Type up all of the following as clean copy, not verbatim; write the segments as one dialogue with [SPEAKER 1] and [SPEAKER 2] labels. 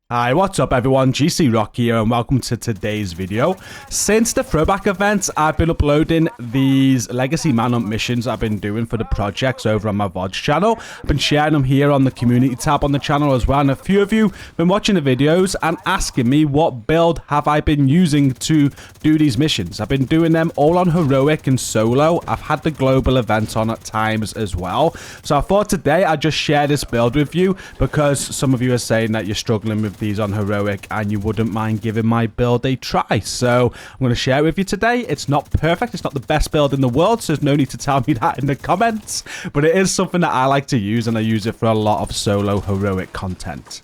[SPEAKER 1] Hi, what's up everyone, GCROCK here and welcome to today's video. Since the throwback event, I've been uploading these Legacy Manhunt missions I've been doing for the projects over on my VODs channel. I've been sharing them here on the community tab on the channel as well, and a few of you have been watching the videos and asking me what build have I been using to do these missions. I've been doing them all on Heroic and Solo. I've had the global event on at times as well. So I thought today I'd just share this build with you because some of you are saying that you're struggling with these on Heroic and you wouldn't mind giving my build a try. So I'm going to share it with you today. It's not perfect. It's not the best build in the world, so there's no need to tell me that in the comments. But it is something that I like to use, and I use it for a lot of solo Heroic content.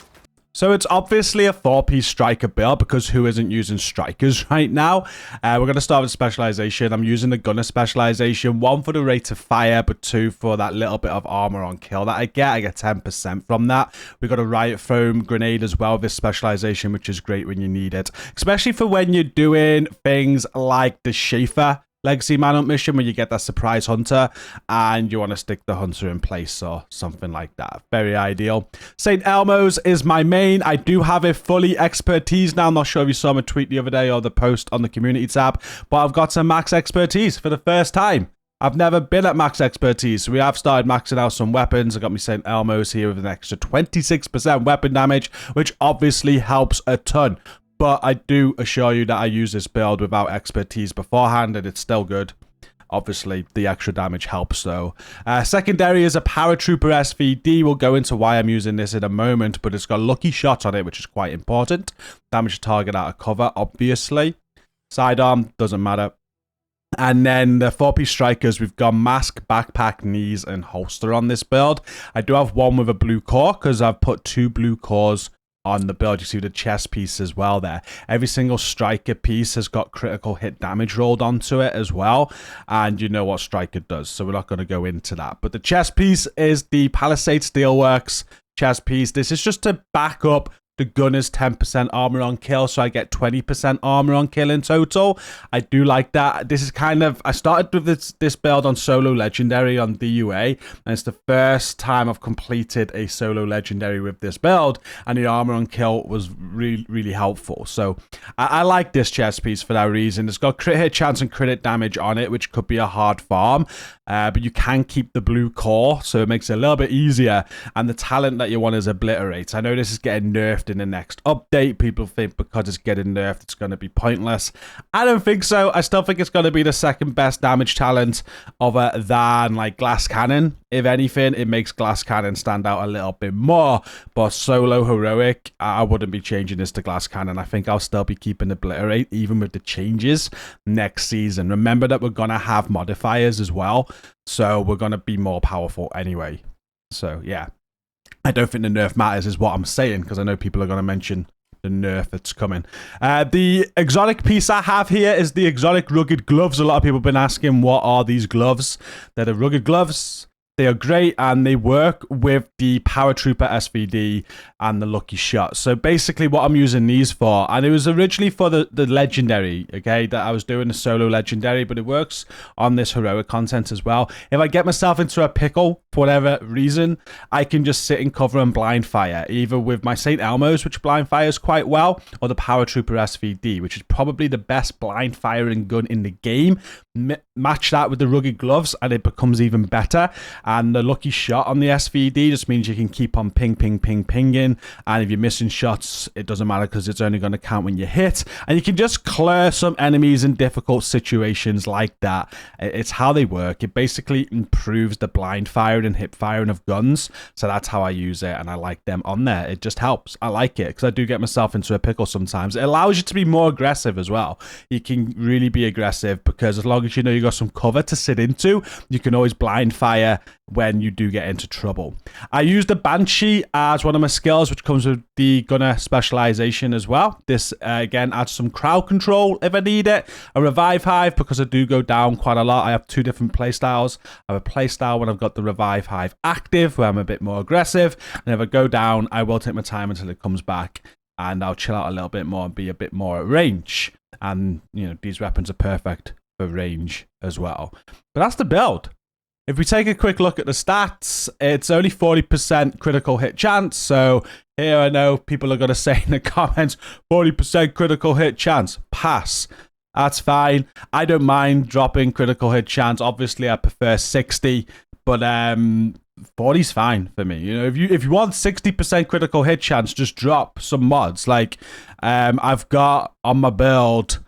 [SPEAKER 1] So it's obviously a 4-piece striker build because who isn't using strikers right now? We're going to start with specialization. I'm using the gunner specialization, 1 for the rate of fire, but 2 for that little bit of armor on kill that I get. I get 10% from that. We've got a riot foam grenade as well, this specialization, which is great when you need it, especially for when you're doing things like the Schaefer Legacy Manhunt mission where you get that surprise hunter and you want to stick the hunter in place or something like that. Very ideal. St. Elmo's is my main. I do have a fully expertise now. I'm not sure if you saw my tweet the other day or the post on the community tab, but I've got some max expertise for the first time. I've never been at max expertise, so we have started maxing out some weapons. I got me St. Elmo's here with an extra 26% weapon damage, which obviously helps a ton. But I do assure you that I use this build without expertise beforehand, and it's still good. Obviously, the extra damage helps, though. Secondary is a Paratrooper SVD. We'll go into why I'm using this in a moment, but it's got lucky shot on it, which is quite important. Damage a target out of cover, obviously. Sidearm, doesn't matter. And then the 4-piece strikers, we've got mask, backpack, knees, and holster on this build. I do have one with a blue core because I've put 2 blue cores on the build. You see the chest piece as well there. Every single striker piece has got critical hit damage rolled onto it as well, and you know what striker does, so we're not going to go into that. But the chest piece is the Palisade Steelworks chest piece. This is just to back up the gunner's 10% armor on kill, so I get 20% armor on kill in total. I do like that. This is kind of, I started with this build on solo legendary on DUA, and it's the first time I've completed a solo legendary with this build, and the armor on kill was really helpful. So I like this chest piece for that reason. It's got crit hit chance and crit hit damage on it, which could be a hard farm, but you can keep the blue core, so it makes it a little bit easier. And the talent that you want is Obliterate. I know this is getting nerfed in the next update. People think because it's getting nerfed it's going to be pointless. I don't think so. I still think it's going to be the second best damage talent other than like Glass Cannon. If anything, it makes Glass Cannon stand out a little bit more, but solo Heroic, I wouldn't be changing this to Glass Cannon. I think I'll still be keeping Obliterate even with the changes next season. Remember that we're going to have modifiers as well, so we're going to be more powerful anyway. So yeah, I don't think the nerf matters is what I'm saying, because I know people are going to mention the nerf that's coming. The exotic piece I have here is the exotic rugged gloves. A lot of people have been asking, what are these gloves? They're the rugged gloves. They are great, and they work with the Paratrooper SVD and the Lucky Shot. So basically what I'm using these for, and it was originally for the Legendary, okay, that I was doing the solo Legendary, but it works on this Heroic content as well. If I get myself into a pickle, for whatever reason, I can just sit in cover and blind fire, either with my St. Elmo's, which blind fires quite well, or the Paratrooper SVD, which is probably the best blind firing gun in the game. Match that with the rugged gloves, and it becomes even better. And the lucky shot on the SVD just means you can keep on pinging. And if you're missing shots, it doesn't matter because it's only going to count when you hit. And you can just clear some enemies in difficult situations like that. It's how they work. It basically improves the blind firing and hip firing of guns. So that's how I use it. And I like them on there. It just helps. I like it because I do get myself into a pickle sometimes. It allows you to be more aggressive as well. You can really be aggressive because as long as you know you got some cover to sit into, you can always blind fire when you do get into trouble. I use the Banshee as one of my skills, which comes with the gunner specialization as well. This again adds some crowd control if I need it. A revive hive because I do go down quite a lot. I have 2 different playstyles. I have a playstyle when I've got the revive hive active where I'm a bit more aggressive, and if I go down I will take my time until it comes back and I'll chill out a little bit more and be a bit more at range. And you know, these weapons are perfect for range as well. But that's the build. If we take a quick look at the stats, it's only 40% critical hit chance. So here I know people are going to say in the comments, 40% critical hit chance. Pass. That's fine. I don't mind dropping critical hit chance. Obviously, I prefer 60, but 40's fine for me. You know, if you want 60% critical hit chance, just drop some mods. Like I've got on my build,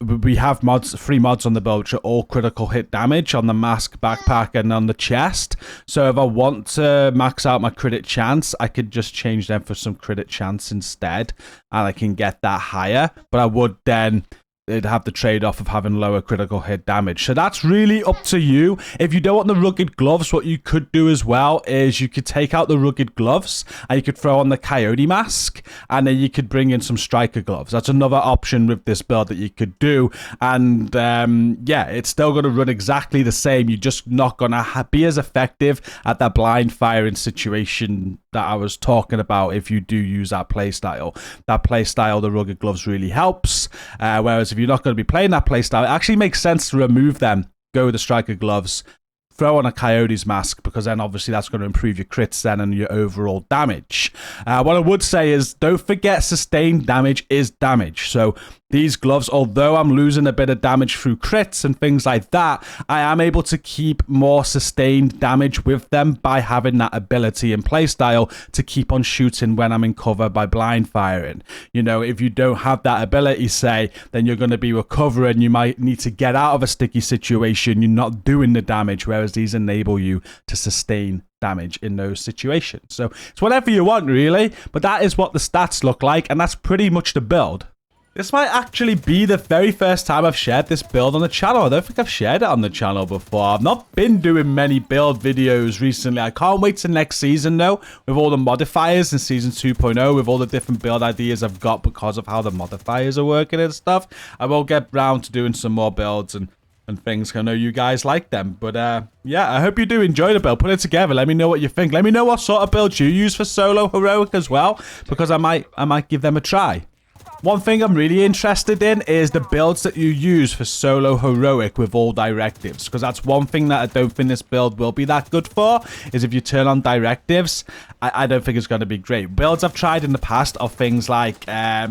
[SPEAKER 1] we have mods, 3 mods on the build, which are all critical hit damage on the mask, backpack, and on the chest. So if I want to max out my crit chance, I could just change them for some crit chance instead, and I can get that higher. But I would then it'd have the trade-off of having lower critical hit damage. So that's really up to you. If you don't want the rugged gloves, what you could do as well is you could take out the rugged gloves and you could throw on the coyote mask, and then you could bring in some striker gloves. That's another option with this build that you could do. And yeah, it's still going to run exactly the same. You're just not going to be as effective at that blind firing situation that I was talking about if you do use that playstyle. That playstyle, the rugged gloves really helps. Whereas if you're not going to be playing that playstyle, it actually makes sense to remove them, go with the striker gloves, throw on a coyote's mask, because then obviously that's going to improve your crits then and your overall damage. What I would say is don't forget sustained damage is damage. So these gloves, although I'm losing a bit of damage through crits and things like that, I am able to keep more sustained damage with them by having that ability and playstyle to keep on shooting when I'm in cover by blind firing. You know, if you don't have that ability, say, then you're going to be recovering. You might need to get out of a sticky situation. You're not doing the damage, whereas these enable you to sustain damage in those situations. So it's whatever you want, really, but that is what the stats look like, and that's pretty much the build. This might actually be the very first time I've shared this build on the channel. I don't think I've shared it on the channel before. I've not been doing many build videos recently. I can't wait to next season, though, with all the modifiers in Season 2.0, with all the different build ideas I've got because of how the modifiers are working and stuff. I will get round to doing some more builds and things. I know you guys like them, but yeah, I hope you do enjoy the build. Put it together. Let me know what you think. Let me know what sort of builds you use for solo heroic as well, because I might give them a try. One thing I'm really interested in is the builds that you use for solo heroic with all directives, because that's one thing that I don't think this build will be that good for, is if you turn on directives, I don't think it's going to be great. Builds I've tried in the past are things like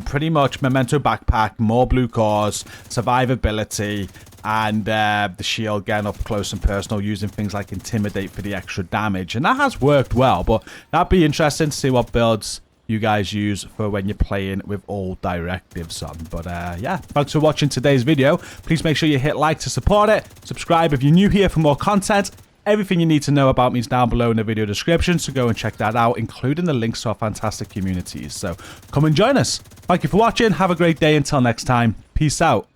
[SPEAKER 1] pretty much Memento Backpack, more blue cores, survivability, and the shield getting up close and personal, using things like Intimidate for the extra damage, and that has worked well. But that'd be interesting to see what builds you guys use for when you're playing with all directives on. But yeah, thanks for watching today's video. Please make sure you hit like to support it, subscribe if you're new here for more content. Everything you need to know about me is down below in the video description, so go and check that out, including the links to our fantastic communities. So come and join us. Thank you for watching. Have a great day. Until next time, peace out.